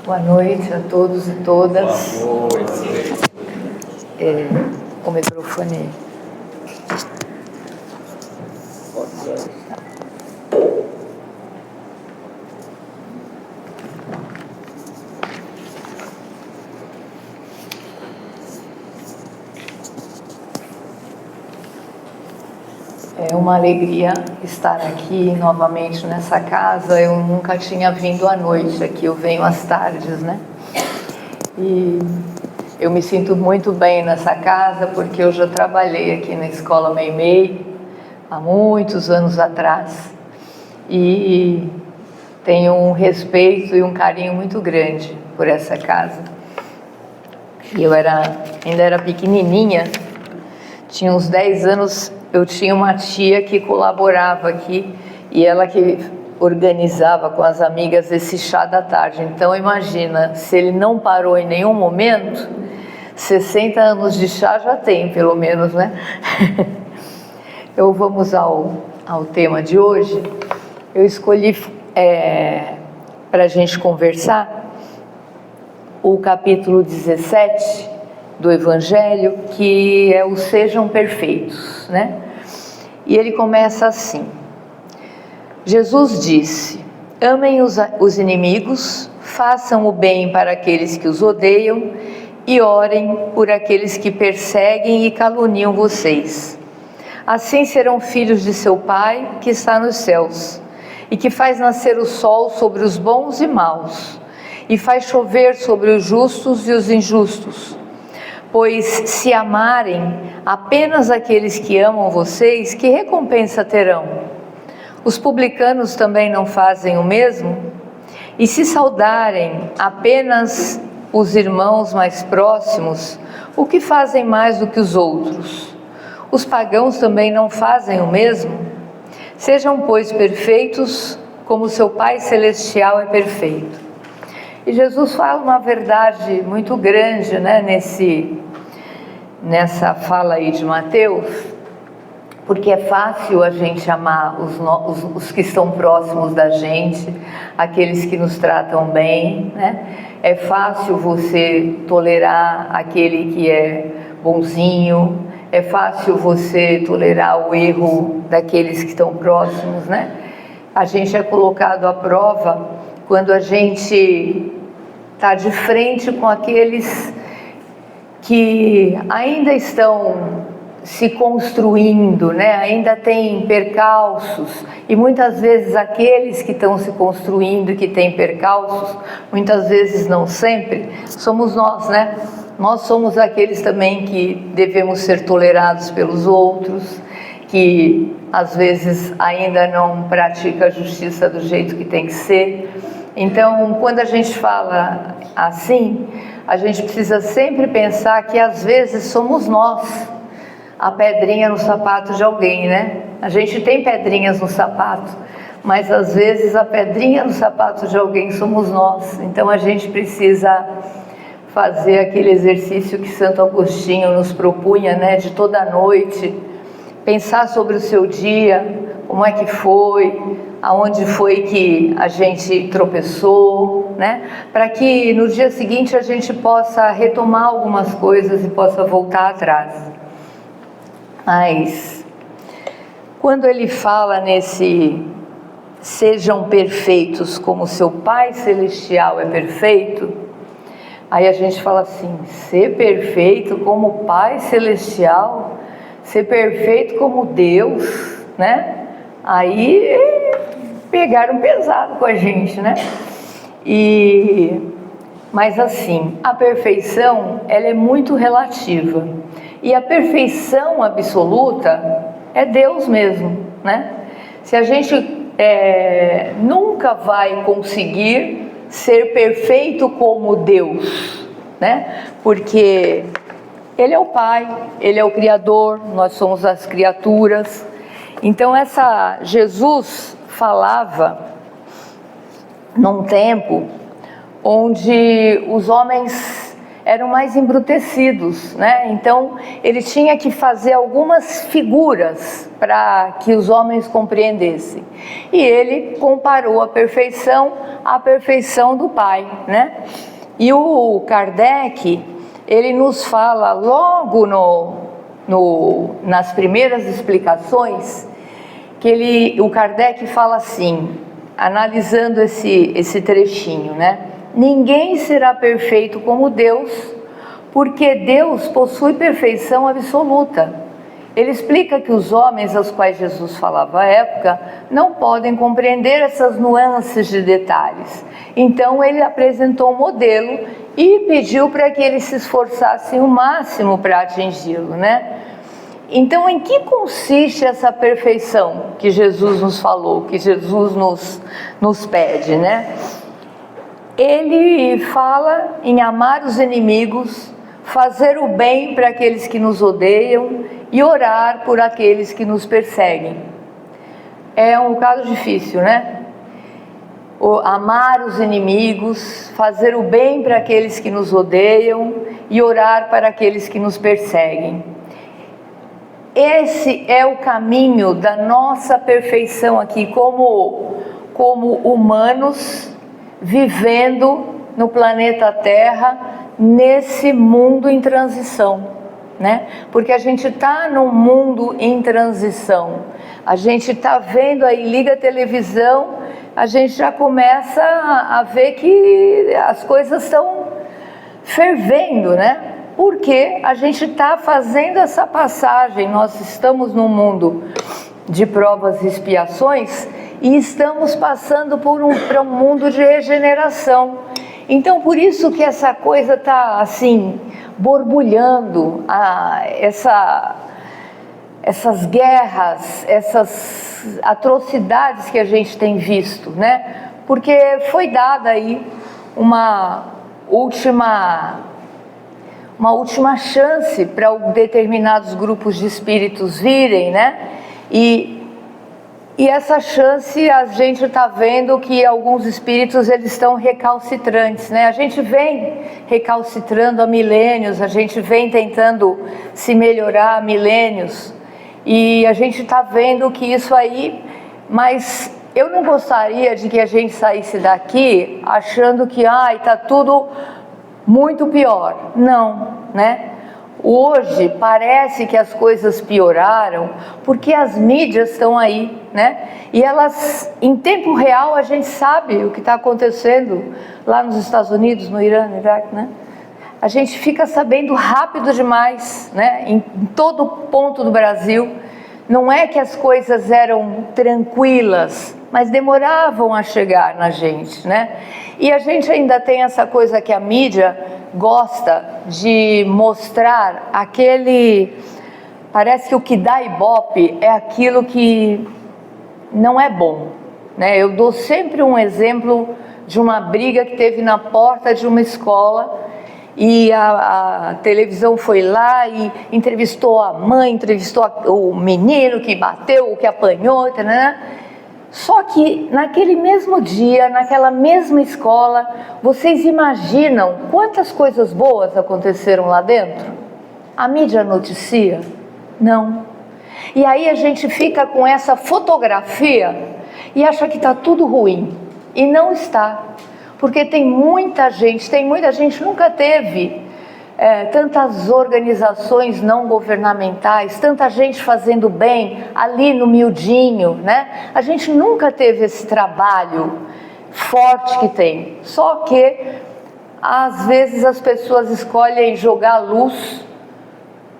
Boa noite a todos e todas. Boa noite. O microfone. É uma alegria estar aqui novamente nessa casa. Eu nunca tinha vindo à noite aqui, eu venho às tardes, né? E eu me sinto muito bem nessa casa porque eu já trabalhei aqui na Escola Meimei há muitos anos atrás e tenho um respeito e um carinho muito grande por essa casa. Eu ainda era pequenininha, tinha uns 10 anos. Eu tinha uma tia que colaborava aqui e ela que organizava com as amigas esse chá da tarde. Então imagina, se ele não parou em nenhum momento, 60 anos de chá já tem, pelo menos, né? Vamos ao tema de hoje. Eu escolhi para a gente conversar o capítulo 17 do Evangelho, que é o Sejam Perfeitos, né? E ele começa assim: Jesus disse: amem os inimigos, façam o bem para aqueles que os odeiam e orem por aqueles que perseguem e caluniam vocês. Assim serão filhos de seu Pai que está nos céus, e que faz nascer o sol sobre os bons e maus, e faz chover sobre os justos e os injustos. Pois se amarem apenas aqueles que amam vocês, que recompensa terão? Os publicanos também não fazem o mesmo? E se saudarem apenas os irmãos mais próximos, o que fazem mais do que os outros? Os pagãos também não fazem o mesmo? Sejam, pois, perfeitos, como seu Pai Celestial é perfeito. E Jesus fala uma verdade muito grande, né, nessa fala aí de Mateus, porque é fácil a gente amar os que estão próximos da gente, aqueles que nos tratam bem, né? É fácil você tolerar aquele que é bonzinho, é fácil você tolerar o erro daqueles que estão próximos, né? A gente é colocado à prova quando a gente está de frente com aqueles que ainda estão se construindo, né? Ainda tem percalços, e muitas vezes aqueles que estão se construindo, que têm percalços, muitas vezes, não sempre, somos nós, né? Nós somos aqueles também que devemos ser tolerados pelos outros, que às vezes ainda não pratica a justiça do jeito que tem que ser. Então, quando a gente fala assim, a gente precisa sempre pensar que às vezes somos nós a pedrinha no sapato de alguém, né? A gente tem pedrinhas no sapato, mas às vezes a pedrinha no sapato de alguém somos nós. Então a gente precisa fazer aquele exercício que Santo Agostinho nos propunha, né? De toda noite, pensar sobre o seu dia, como é que foi, aonde foi que a gente tropeçou, né? Para que no dia seguinte a gente possa retomar algumas coisas e possa voltar atrás. Mas quando ele fala nesse sejam perfeitos como seu Pai Celestial é perfeito, aí a gente fala assim, ser perfeito como o Pai Celestial, ser perfeito como Deus, né? Aí pegaram pesado com a gente, né? Mas assim, a perfeição, ela é muito relativa. E a perfeição absoluta é Deus mesmo, né? Se a gente nunca vai conseguir ser perfeito como Deus, né? Porque Ele é o Pai, Ele é o Criador, nós somos as criaturas. Então Jesus falava num tempo onde os homens eram mais embrutecidos, né? Então ele tinha que fazer algumas figuras para que os homens compreendessem. E ele comparou a perfeição à perfeição do Pai, né? E o Kardec, ele nos fala logo nas primeiras explicações, que o Kardec fala assim, analisando esse trechinho, né? Ninguém será perfeito como Deus, porque Deus possui perfeição absoluta. Ele explica que os homens aos quais Jesus falava à época não podem compreender essas nuances de detalhes. Então ele apresentou um modelo e pediu para que eles se esforçassem o máximo para atingi-lo, né? Então, em que consiste essa perfeição que Jesus nos falou, que Jesus nos pede, né? Ele fala em amar os inimigos, fazer o bem para aqueles que nos odeiam e orar por aqueles que nos perseguem. É um caso difícil, né? Amar os inimigos, fazer o bem para aqueles que nos odeiam e orar para aqueles que nos perseguem. Esse é o caminho da nossa perfeição aqui, como humanos vivendo no planeta Terra, nesse mundo em transição, né? Porque a gente está num mundo em transição. A gente está vendo aí, liga a televisão, a gente já começa a ver que as coisas estão fervendo, né? Porque a gente está fazendo essa passagem, nós estamos num mundo de provas e expiações e estamos passando para um mundo de regeneração. Então, por isso que essa coisa está assim, borbulhando, essas guerras, essas atrocidades que a gente tem visto, né? Porque foi dada aí uma última chance para determinados grupos de espíritos virem, né? E essa chance a gente está vendo que alguns espíritos eles estão recalcitrantes, né? A gente vem recalcitrando há milênios, a gente vem tentando se melhorar há milênios e a gente está vendo que isso aí, mas eu não gostaria de que a gente saísse daqui achando que está tudo muito pior. Não, né? Hoje parece que as coisas pioraram porque as mídias estão aí, né? E elas, em tempo real, a gente sabe o que está acontecendo lá nos Estados Unidos, no Irã, no Iraque, né? A gente fica sabendo rápido demais, né? Em todo ponto do Brasil. Não é que as coisas eram tranquilas, mas demoravam a chegar na gente, né? E a gente ainda tem essa coisa que a mídia gosta de mostrar parece que o que dá ibope é aquilo que não é bom, né? Eu dou sempre um exemplo de uma briga que teve na porta de uma escola e a televisão foi lá e entrevistou a mãe, entrevistou o menino que bateu, o que apanhou, né? Só que naquele mesmo dia, naquela mesma escola, vocês imaginam quantas coisas boas aconteceram lá dentro? A mídia noticia? Não. E aí a gente fica com essa fotografia e acha que está tudo ruim. E não está. Porque tem muita gente nunca teve tantas organizações não governamentais, tanta gente fazendo bem ali no miudinho, né? A gente nunca teve esse trabalho forte que tem, só que às vezes as pessoas escolhem jogar luz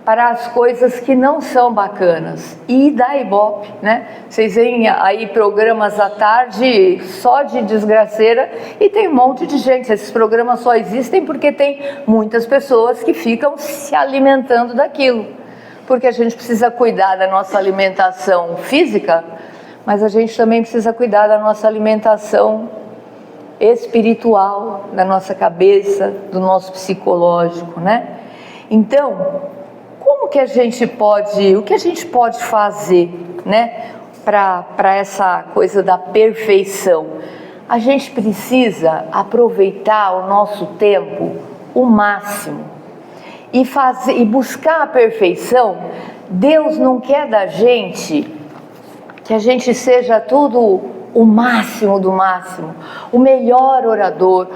para as coisas que não são bacanas e dá ibope, né? Vocês veem aí programas à tarde só de desgraceira e tem um monte de gente. Esses programas só existem porque tem muitas pessoas que ficam se alimentando daquilo, porque a gente precisa cuidar da nossa alimentação física, mas a gente também precisa cuidar da nossa alimentação espiritual, da nossa cabeça, do nosso psicológico, né? Então, o que a gente pode fazer, né, para essa coisa da perfeição? A gente precisa aproveitar o nosso tempo o máximo. E buscar a perfeição, Deus não quer da gente que a gente seja tudo o máximo do máximo, o melhor orador.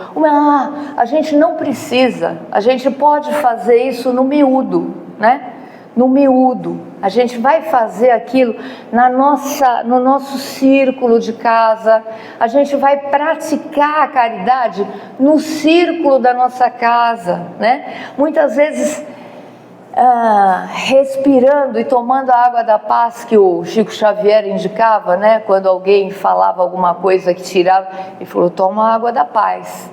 A gente não precisa, a gente pode fazer isso no miúdo, né? No miúdo, a gente vai fazer aquilo no nosso círculo de casa, a gente vai praticar a caridade no círculo da nossa casa, né? Muitas vezes respirando e tomando a água da paz que o Chico Xavier indicava, né? Quando alguém falava alguma coisa que tirava, ele falou: toma a água da paz,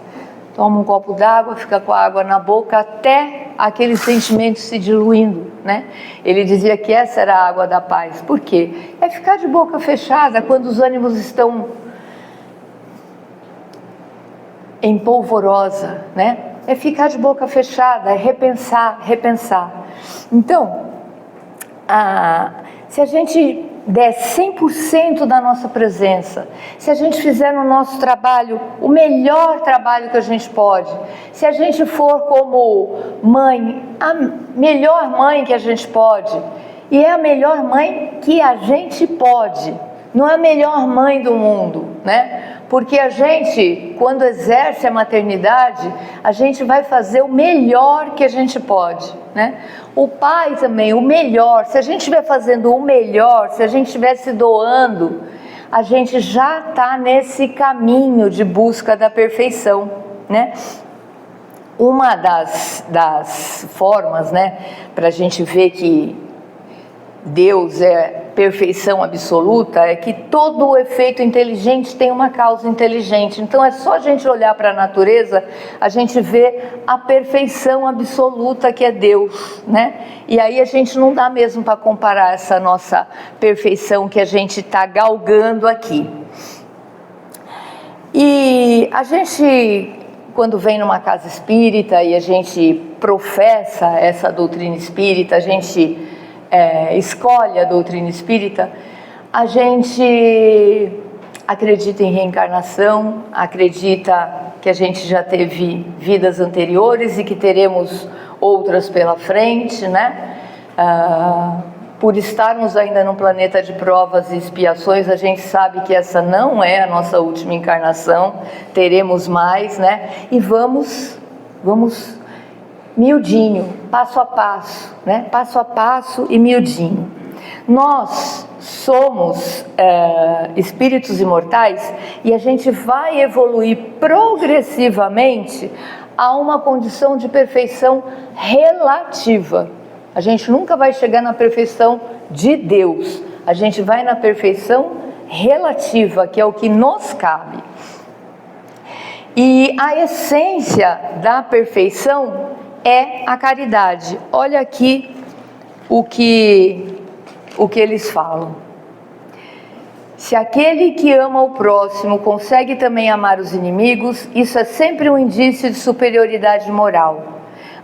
toma um copo d'água, fica com a água na boca até aquele sentimento se diluindo, né? Ele dizia que essa era a água da paz. Por quê? É ficar de boca fechada quando os ânimos estão em polvorosa, né? É ficar de boca fechada, é repensar. Então, se a gente der 100% da nossa presença, se a gente fizer no nosso trabalho o melhor trabalho que a gente pode, se a gente for como mãe, a melhor mãe que a gente pode, e é a melhor mãe que a gente pode, não é a melhor mãe do mundo, né? Porque a gente, quando exerce a maternidade, a gente vai fazer o melhor que a gente pode, né? O pai também, o melhor. Se a gente estiver fazendo o melhor, se a gente estiver se doando, a gente já está nesse caminho de busca da perfeição, né? Uma das formas, né, para a gente ver que Deus é perfeição absoluta, é que todo o efeito inteligente tem uma causa inteligente. Então é só a gente olhar para a natureza, a gente vê a perfeição absoluta que é Deus, né? E aí a gente não dá mesmo para comparar essa nossa perfeição que a gente está galgando aqui. E a gente, quando vem numa casa espírita e a gente professa essa doutrina espírita, a gente escolhe a doutrina espírita, a gente acredita em reencarnação, acredita que a gente já teve vidas anteriores e que teremos outras pela frente, né? Por estarmos ainda num planeta de provas e expiações, a gente sabe que essa não é a nossa última encarnação, teremos mais, né? E vamos miudinho, passo a passo, né? Passo a passo e miudinho. Nós somos espíritos imortais e a gente vai evoluir progressivamente a uma condição de perfeição relativa. A gente nunca vai chegar na perfeição de Deus, a gente vai na perfeição relativa, que é o que nos cabe. E a essência da perfeição é a caridade. Olha aqui o que eles falam. Se aquele que ama o próximo consegue também amar os inimigos, isso é sempre um indício de superioridade moral.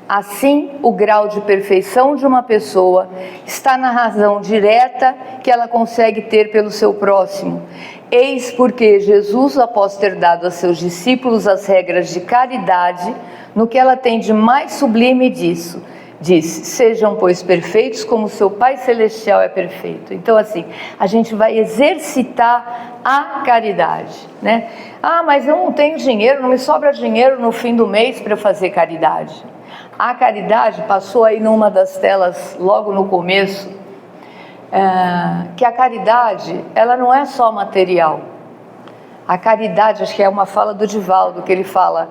Assim, o grau de perfeição de uma pessoa está na razão direta que ela consegue ter pelo seu próximo. Eis porque Jesus, após ter dado a seus discípulos as regras de caridade, no que ela tem de mais sublime disse: sejam, pois, perfeitos como seu Pai Celestial é perfeito. Então, assim, a gente vai exercitar a caridade, né? Mas eu não tenho dinheiro, não me sobra dinheiro no fim do mês para fazer caridade. A caridade, passou aí numa das telas logo no começo, que a caridade, ela não é só material. A caridade, acho que é uma fala do Divaldo, que ele fala,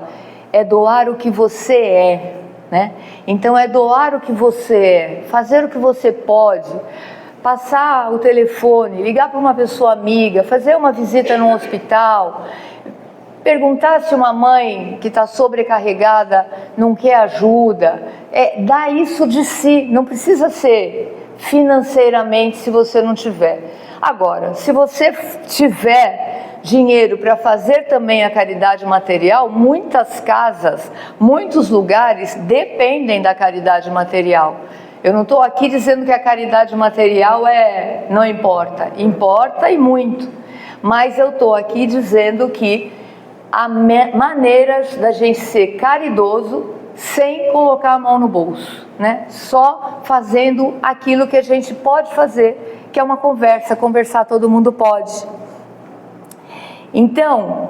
é doar o que você é, né? Então é doar o que você é, fazer o que você pode, passar o telefone, ligar para uma pessoa amiga, fazer uma visita num hospital, perguntar se uma mãe que está sobrecarregada não quer ajuda, dar isso de si, não precisa ser financeiramente se você não tiver. Agora, se você tiver dinheiro para fazer também a caridade material, muitas casas, muitos lugares dependem da caridade material. Eu não estou aqui dizendo que a caridade material não importa, importa e muito, mas eu estou aqui dizendo que há maneiras da gente ser caridoso sem colocar a mão no bolso, né? Só fazendo aquilo que a gente pode fazer, que é uma conversa. Conversar todo mundo pode. Então,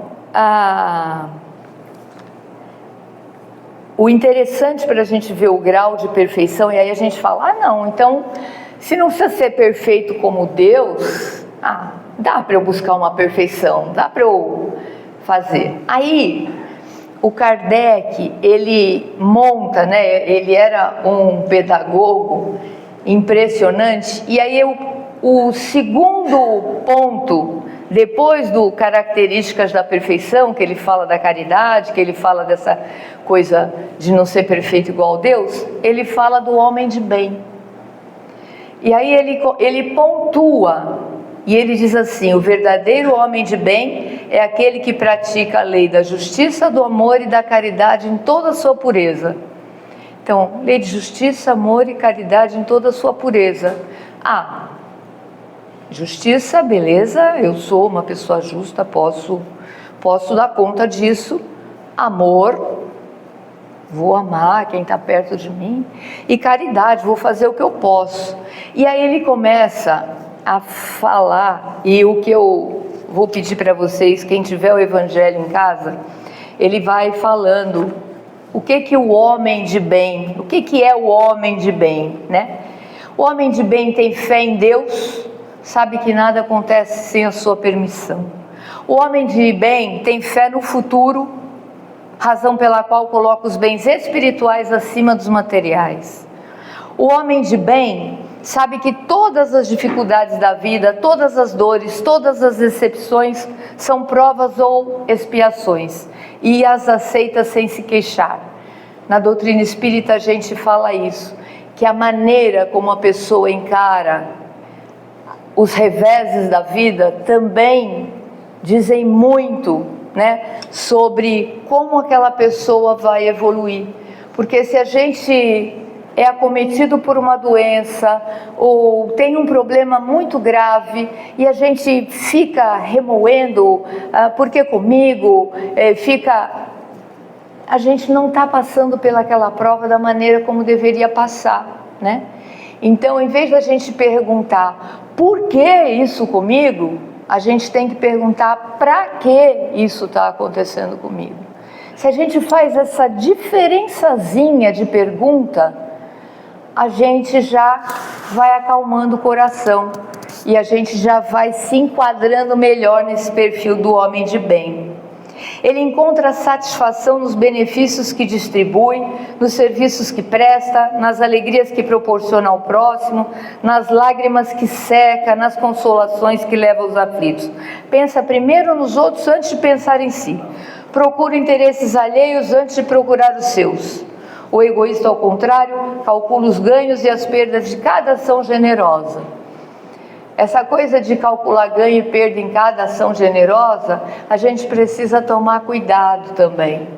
o interessante para a gente ver o grau de perfeição, e aí a gente fala, não, então, se não precisa ser perfeito como Deus, dá para eu buscar uma perfeição, dá para eu fazer. Aí, o Kardec, ele monta, né, ele era um pedagogo impressionante, e aí o segundo ponto, depois do características da perfeição, que ele fala da caridade, que ele fala dessa coisa de não ser perfeito igual a Deus, ele fala do homem de bem. E aí ele pontua, e ele diz assim: o verdadeiro homem de bem é aquele que pratica a lei da justiça, do amor e da caridade em toda a sua pureza. Então, lei de justiça, amor e caridade em toda a sua pureza. Justiça, beleza, eu sou uma pessoa justa, posso dar conta disso. Amor, vou amar quem está perto de mim. E caridade, vou fazer o que eu posso. E aí ele começa a falar, e o que eu vou pedir para vocês, quem tiver o Evangelho em casa, ele vai falando o que o homem de bem, o que é o homem de bem, né? O homem de bem tem fé em Deus, sabe que nada acontece sem a sua permissão. O homem de bem tem fé no futuro, razão pela qual coloca os bens espirituais acima dos materiais. O homem de bem sabe que todas as dificuldades da vida, todas as dores, todas as decepções são provas ou expiações, e as aceita sem se queixar. Na doutrina espírita a gente fala isso, que a maneira como a pessoa encara os reveses da vida também dizem muito, né, sobre como aquela pessoa vai evoluir. Porque se a gente é acometido por uma doença ou tem um problema muito grave e a gente fica remoendo, porque comigo, a gente não está passando pelaquela prova da maneira como deveria passar, né? Então, em vez da gente perguntar por que isso comigo, a gente tem que perguntar para que isso está acontecendo comigo. Se a gente faz essa diferençazinha de pergunta, a gente já vai acalmando o coração e a gente já vai se enquadrando melhor nesse perfil do homem de bem. Ele encontra satisfação nos benefícios que distribui, nos serviços que presta, nas alegrias que proporciona ao próximo, nas lágrimas que seca, nas consolações que leva aos aflitos. Pensa primeiro nos outros antes de pensar em si. Procura interesses alheios antes de procurar os seus. O egoísta, ao contrário, calcula os ganhos e as perdas de cada ação generosa. Essa coisa de calcular ganho e perda em cada ação generosa, a gente precisa tomar cuidado também.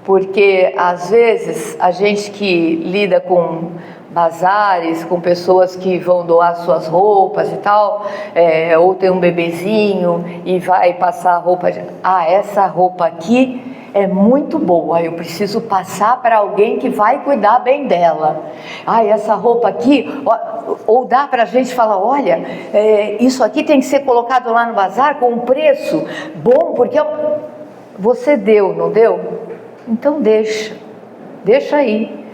Porque, às vezes, a gente que lida com bazares, com pessoas que vão doar suas roupas e tal, ou tem um bebezinho e vai passar a roupa, essa roupa aqui é muito boa, eu preciso passar para alguém que vai cuidar bem dela. Essa roupa aqui, ou dá para a gente falar, olha, isso aqui tem que ser colocado lá no bazar com um preço bom, porque você deu, não deu? Então deixa aí.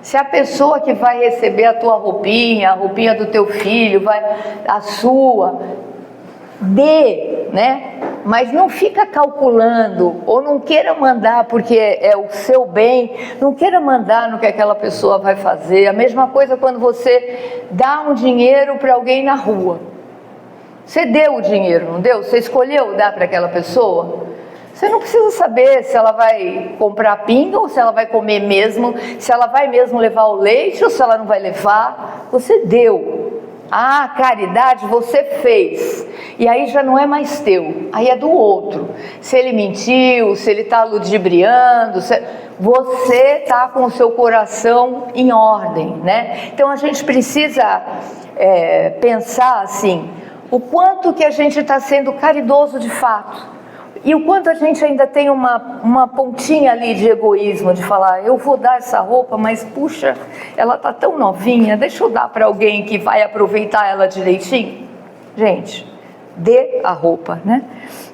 Se a pessoa que vai receber a tua roupinha, a roupinha do teu filho, a sua, dê, né? Mas não fica calculando, ou não queira mandar porque é o seu bem, não queira mandar no que aquela pessoa vai fazer. A mesma coisa quando você dá um dinheiro para alguém na rua. Você deu o dinheiro, não deu? Você escolheu dar para aquela pessoa? Você não precisa saber se ela vai comprar pinga ou se ela vai comer mesmo, se ela vai mesmo levar o leite ou se ela não vai levar. Você deu. A caridade você fez, e aí já não é mais teu, aí é do outro. Se ele mentiu, se ele está ludibriando, você está com o seu coração em ordem, né? Então a gente precisa pensar assim, o quanto que a gente está sendo caridoso de fato, E o quanto a gente ainda tem uma pontinha ali de egoísmo, de falar, eu vou dar essa roupa, mas puxa, ela tá tão novinha, deixa eu dar para alguém que vai aproveitar ela direitinho. Gente, dê a roupa, né?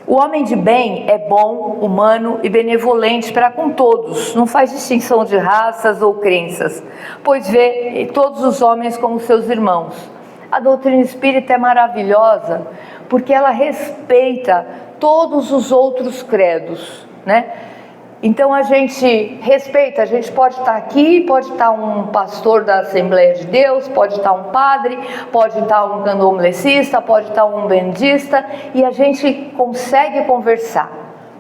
O homem de bem é bom, humano e benevolente para com todos, não faz distinção de raças ou crenças, pois vê todos os homens como seus irmãos. A doutrina espírita é maravilhosa porque ela respeita todos os outros credos, né? Então a gente respeita, a gente pode estar aqui, pode estar um pastor da Assembleia de Deus, pode estar um padre, pode estar um candomblessista, pode estar um umbandista, e a gente consegue conversar,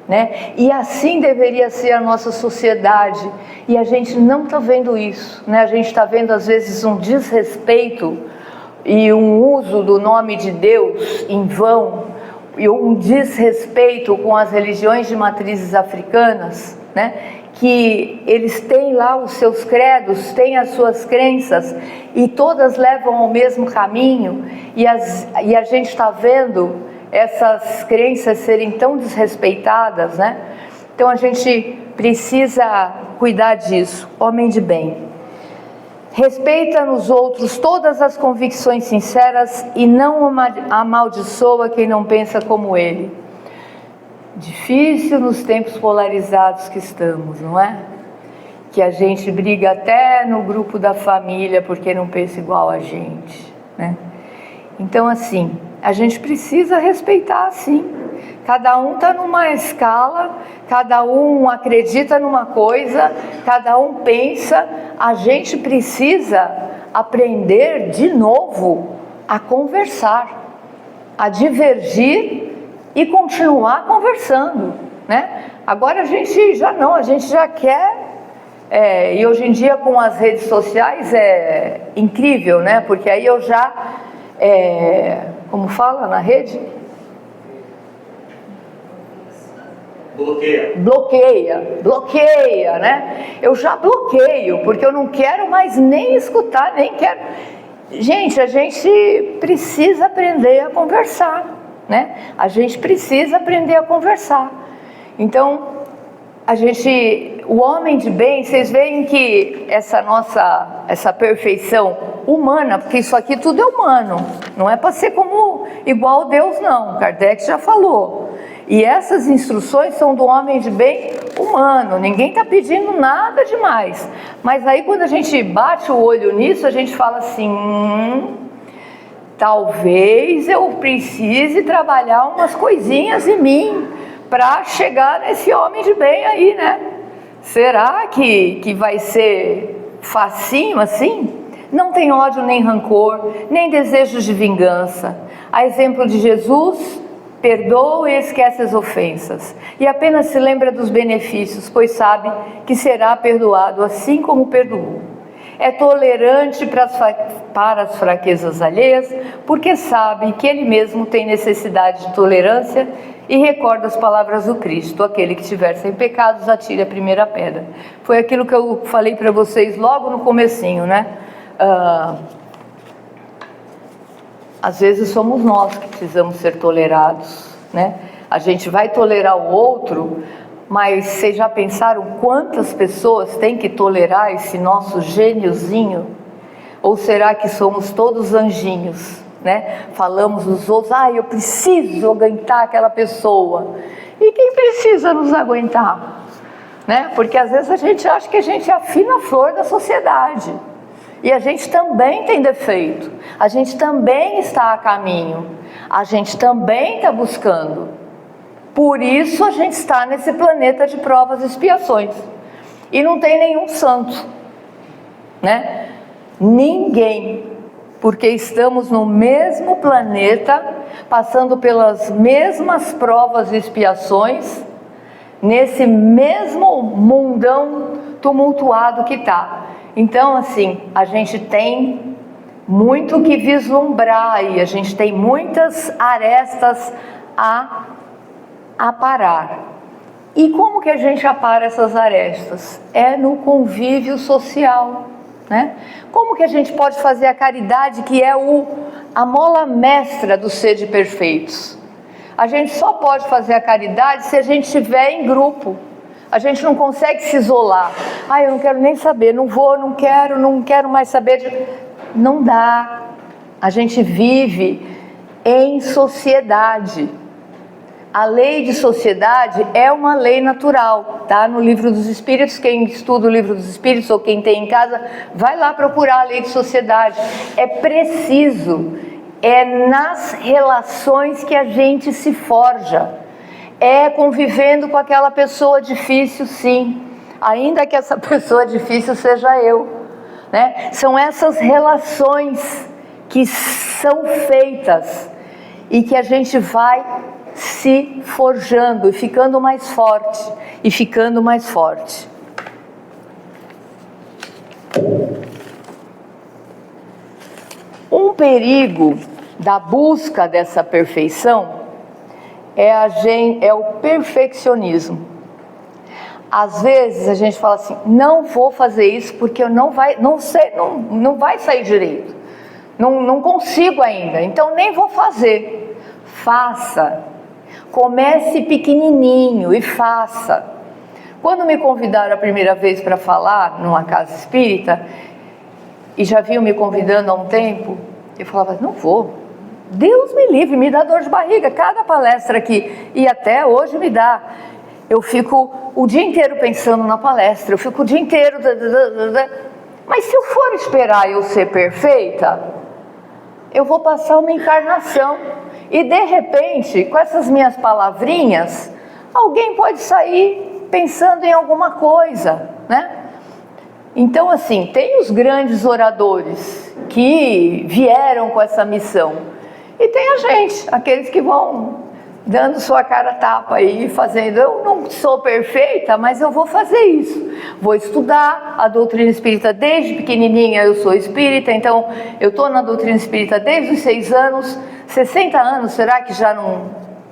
né? E assim deveria ser a nossa sociedade, e a gente não está vendo isso, né? A gente está vendo às vezes um desrespeito e um uso do nome de Deus em vão, e um desrespeito com as religiões de matrizes africanas, né? Que eles têm lá os seus credos, têm as suas crenças e todas levam ao mesmo caminho, e a gente está vendo essas crenças serem tão desrespeitadas, né? Então a gente precisa cuidar disso. Homem de bem, respeita nos outros todas as convicções sinceras e não amaldiçoa quem não pensa como ele. Difícil nos tempos polarizados que estamos, não é? Que a gente briga até no grupo da família porque não pensa igual a gente, né? Então assim, a gente precisa respeitar sim. Cada um está numa escala, cada um acredita numa coisa, cada um pensa. A gente precisa aprender de novo a conversar, a divergir e continuar conversando, né? Agora a gente já não, a gente já quer, e hoje em dia com as redes sociais é incrível, né? Porque aí eu já, como fala na rede? Bloqueia, né? Eu já bloqueio, porque eu não quero mais nem escutar, nem quero. Gente, a gente precisa aprender a conversar, né? A gente precisa aprender a conversar. Então, o homem de bem, vocês veem que essa perfeição humana, porque isso aqui tudo é humano, não é para ser igual Deus não, Kardec já falou. E essas instruções são do homem de bem humano, ninguém está pedindo nada demais. Mas aí quando a gente bate o olho nisso, a gente fala assim, talvez eu precise trabalhar umas coisinhas em mim para chegar nesse homem de bem aí, né? Será que vai ser facinho assim? Não tem ódio nem rancor, nem desejos de vingança. A exemplo de Jesus, perdoa e esquece as ofensas, e apenas se lembra dos benefícios, pois sabe que será perdoado assim como perdoou. É tolerante para as fraquezas alheias, porque sabe que ele mesmo tem necessidade de tolerância, e recorda as palavras do Cristo: aquele que tiver sem pecados, atire a primeira pedra. Foi aquilo que eu falei para vocês logo no comecinho, né? Às vezes somos nós que precisamos ser tolerados, né? A gente vai tolerar o outro, mas vocês já pensaram quantas pessoas têm que tolerar esse nosso gêniozinho? Ou será que somos todos anjinhos, né? Falamos nos outros, eu preciso aguentar aquela pessoa. E quem precisa nos aguentar? Né? Porque às vezes a gente acha que a gente é a fina flor da sociedade. E a gente também tem defeito, a gente também está a caminho, a gente também está buscando. Por isso a gente está nesse planeta de provas e expiações. E não tem nenhum santo, né? Ninguém, porque estamos no mesmo planeta, passando pelas mesmas provas e expiações, nesse mesmo mundão tumultuado que está. Então, assim, a gente tem muito que vislumbrar e a gente tem muitas arestas a aparar. E como que a gente apara essas arestas? É no convívio social, né? Como que a gente pode fazer a caridade, que é a mola mestra do ser de perfeitos? A gente só pode fazer a caridade se a gente estiver em grupo. A gente não consegue se isolar. Eu não quero nem saber, não vou, não quero mais saber. Não dá. A gente vive em sociedade. A lei de sociedade é uma lei natural, tá? No Livro dos Espíritos, quem estuda o Livro dos Espíritos ou quem tem em casa, vai lá procurar a lei de sociedade. É preciso, é nas relações que a gente se forja. É convivendo com aquela pessoa difícil, sim, ainda que essa pessoa difícil seja eu, né? São essas relações que são feitas e que a gente vai se forjando e ficando mais forte, e ficando mais forte. Um perigo da busca dessa perfeição é o perfeccionismo. Às vezes a gente fala assim, não vou fazer isso porque não vai sair direito, não consigo ainda, então nem vou fazer. Faça, comece pequenininho e faça. Quando me convidaram a primeira vez para falar numa casa espírita, e já vinham me convidando há um tempo, eu falava, não vou. Deus me livre, me dá dor de barriga, cada palestra aqui, e até hoje me dá. Eu fico o dia inteiro pensando na palestra, eu fico o dia inteiro... Mas se eu for esperar eu ser perfeita, eu vou passar uma encarnação, e de repente, com essas minhas palavrinhas, alguém pode sair pensando em alguma coisa, né? Então, assim, tem os grandes oradores que vieram com essa missão, e tem a gente, aqueles que vão dando sua cara a tapa aí, fazendo, eu não sou perfeita, mas eu vou fazer isso, vou estudar a doutrina espírita desde pequenininha, eu sou espírita, então eu estou na doutrina espírita desde os 6 anos, 60 anos, será que já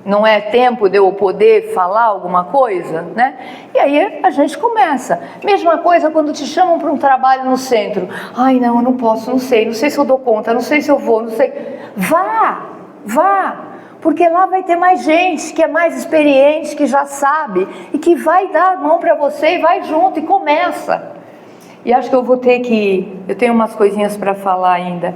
não é tempo de eu poder falar alguma coisa, né? E aí a gente começa. Mesma coisa quando te chamam para um trabalho no centro. Não, eu não posso, não sei se eu dou conta, não sei se eu vou, não sei. Vá, porque lá vai ter mais gente que é mais experiente, que já sabe e que vai dar a mão para você e vai junto e começa. E acho que eu tenho umas coisinhas para falar ainda.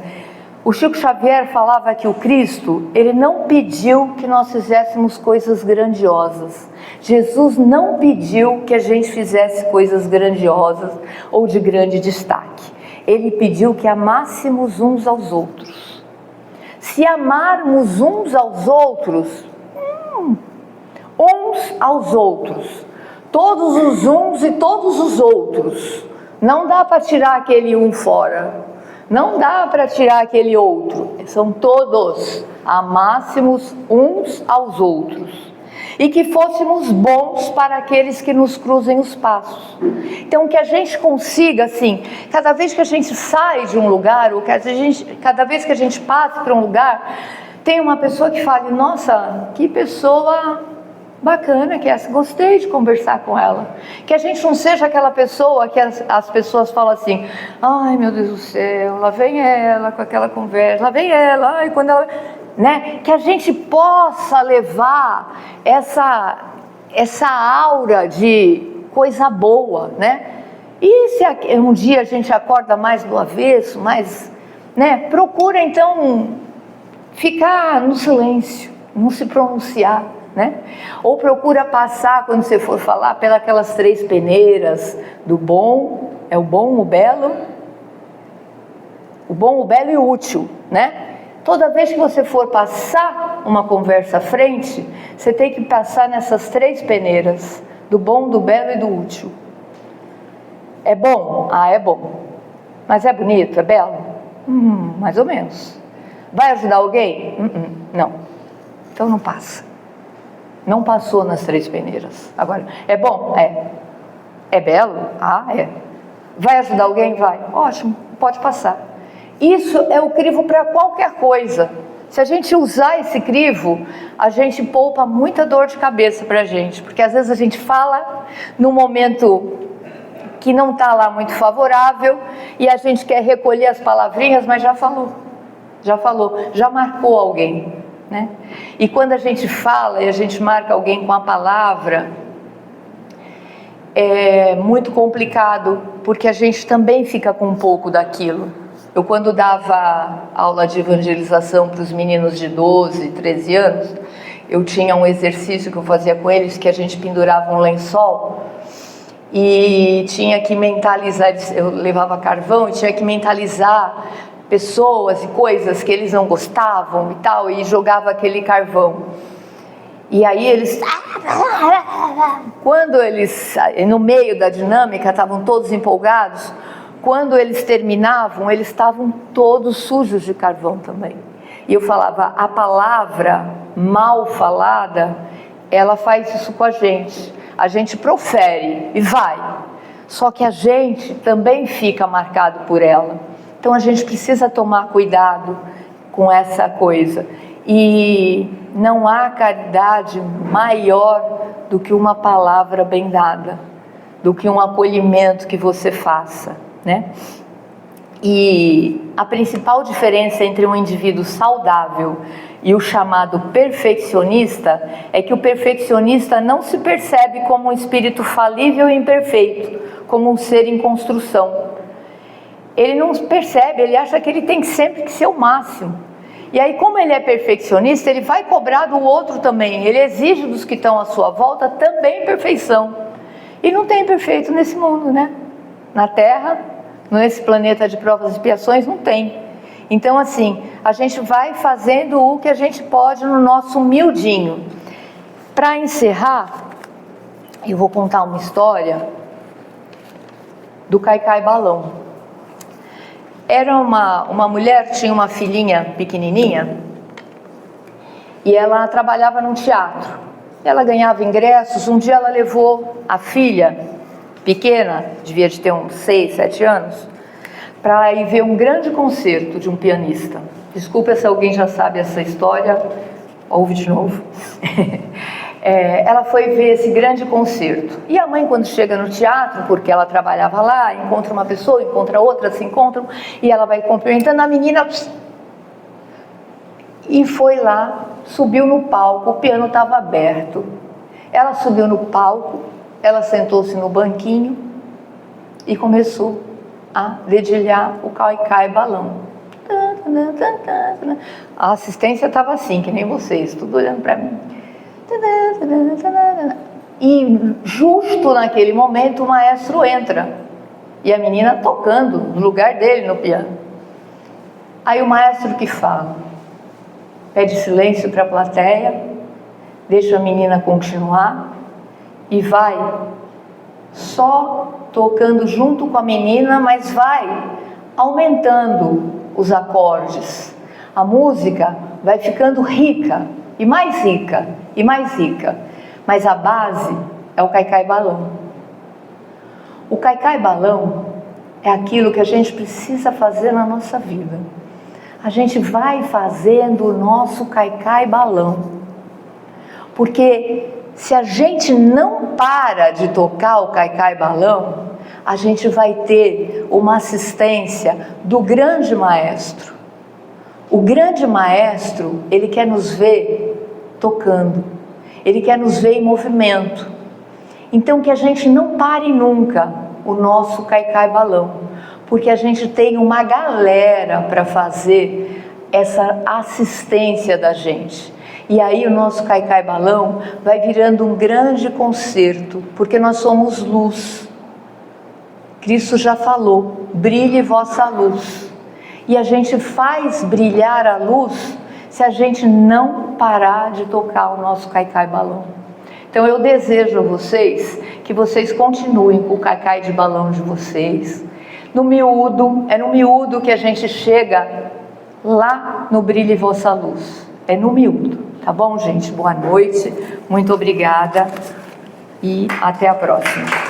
O Chico Xavier falava que o Cristo, ele não pediu que nós fizéssemos coisas grandiosas. Jesus não pediu que a gente fizesse coisas grandiosas ou de grande destaque. Ele pediu que amássemos uns aos outros. Se amarmos uns aos outros, todos os uns e todos os outros, não dá para tirar aquele um fora. Não dá para tirar aquele outro, são todos, amássemos uns aos outros e que fôssemos bons para aqueles que nos cruzem os passos. Então que a gente consiga, assim, cada vez que a gente sai de um lugar, ou cada vez que a gente passa para um lugar, tem uma pessoa que fale, nossa, que pessoa bacana que é essa, gostei de conversar com ela. Que a gente não seja aquela pessoa que as pessoas falam assim, ai meu Deus do céu, lá vem ela com aquela conversa, lá vem ela, ai quando ela... Né? Que a gente possa levar essa aura de coisa boa, né? E se um dia a gente acorda mais do avesso, né? Procura então ficar no silêncio, não se pronunciar, né? Ou procura passar, quando você for falar, pelas 3 peneiras do bom, o bom, o belo e o útil, né? Toda vez que você for passar uma conversa à frente, você tem que passar nessas 3 peneiras, do bom, do belo e do útil. É bom? É bom. Mas é bonito? É belo? Mais ou menos. Vai ajudar alguém? Não. Então não passa. Não passou nas 3 peneiras. Agora, é bom? É. É belo? É. Vai ajudar alguém? Vai. Ótimo, pode passar. Isso é o crivo para qualquer coisa. Se a gente usar esse crivo, a gente poupa muita dor de cabeça para a gente. Porque às vezes a gente fala num momento que não está lá muito favorável e a gente quer recolher as palavrinhas, mas já falou, já marcou alguém. né? E quando a gente fala e a gente marca alguém com a palavra, é muito complicado, porque a gente também fica com um pouco daquilo. Eu, quando dava aula de evangelização para os meninos de 12, 13 anos, eu tinha um exercício que eu fazia com eles, que a gente pendurava um lençol e tinha que mentalizar, eu levava carvão e tinha que mentalizar pessoas e coisas que eles não gostavam e tal, e jogava aquele carvão. E aí eles, quando eles, no meio da dinâmica, estavam todos empolgados, quando eles terminavam, eles estavam todos sujos de carvão também. E eu falava, a palavra mal falada, ela faz isso com a gente profere e vai, só que a gente também fica marcado por ela. Então a gente precisa tomar cuidado com essa coisa. E não há caridade maior do que uma palavra bem dada, do que um acolhimento que você faça, né? E a principal diferença entre um indivíduo saudável e o chamado perfeccionista é que o perfeccionista não se percebe como um espírito falível e imperfeito, como um ser em construção. Ele não percebe, ele acha que ele tem sempre que ser o máximo. E aí, como ele é perfeccionista, ele vai cobrar do outro também. Ele exige dos que estão à sua volta também perfeição. E não tem perfeito nesse mundo, né? Na Terra, nesse planeta de provas e expiações, não tem. Então, assim, a gente vai fazendo o que a gente pode no nosso humildinho. Para encerrar, eu vou contar uma história do Caicai Balão. Era uma mulher, tinha uma filhinha pequenininha e ela trabalhava num teatro. Ela ganhava ingressos. Um dia ela levou a filha pequena, devia de ter uns 6, 7 anos, para ir ver um grande concerto de um pianista. Desculpa se alguém já sabe essa história, ouve de novo. Ela foi ver esse grande concerto. E a mãe, quando chega no teatro, porque ela trabalhava lá, encontra uma pessoa, encontra outra, se encontram, e ela vai cumprimentando a menina. E foi lá, subiu no palco, o piano estava aberto. Ela subiu no palco, ela sentou-se no banquinho e começou a dedilhar o Caicai Balão. A assistência estava assim, que nem vocês, tudo olhando para mim. E justo naquele momento o maestro entra e a menina tocando no lugar dele no piano. Aí o maestro que fala, pede silêncio para a plateia, deixa a menina continuar e vai só tocando junto com a menina, mas vai aumentando os acordes. A música vai ficando rica e mais rica e mais rica, mas a base é o Caicai Balão. O Caicai Balão é aquilo que a gente precisa fazer na nossa vida. A gente vai fazendo o nosso Caicai Balão, porque se a gente não para de tocar o Caicai Balão, a gente vai ter uma assistência do grande maestro. O grande maestro, ele quer nos ver tocando, ele quer nos ver em movimento. Então que a gente não pare nunca o nosso Caicai Balão, porque a gente tem uma galera para fazer essa assistência da gente. E aí o nosso Caicai Balão vai virando um grande concerto, porque nós somos luz. Cristo já falou, brilhe vossa luz. E a gente faz brilhar a luz se a gente não parar de tocar o nosso Caicai Balão. Então eu desejo a vocês que vocês continuem com o Caicai de Balão de vocês. No miúdo, é no miúdo que a gente chega lá no brilhe vossa luz. É no miúdo, tá bom, gente? Boa noite, muito obrigada e até a próxima.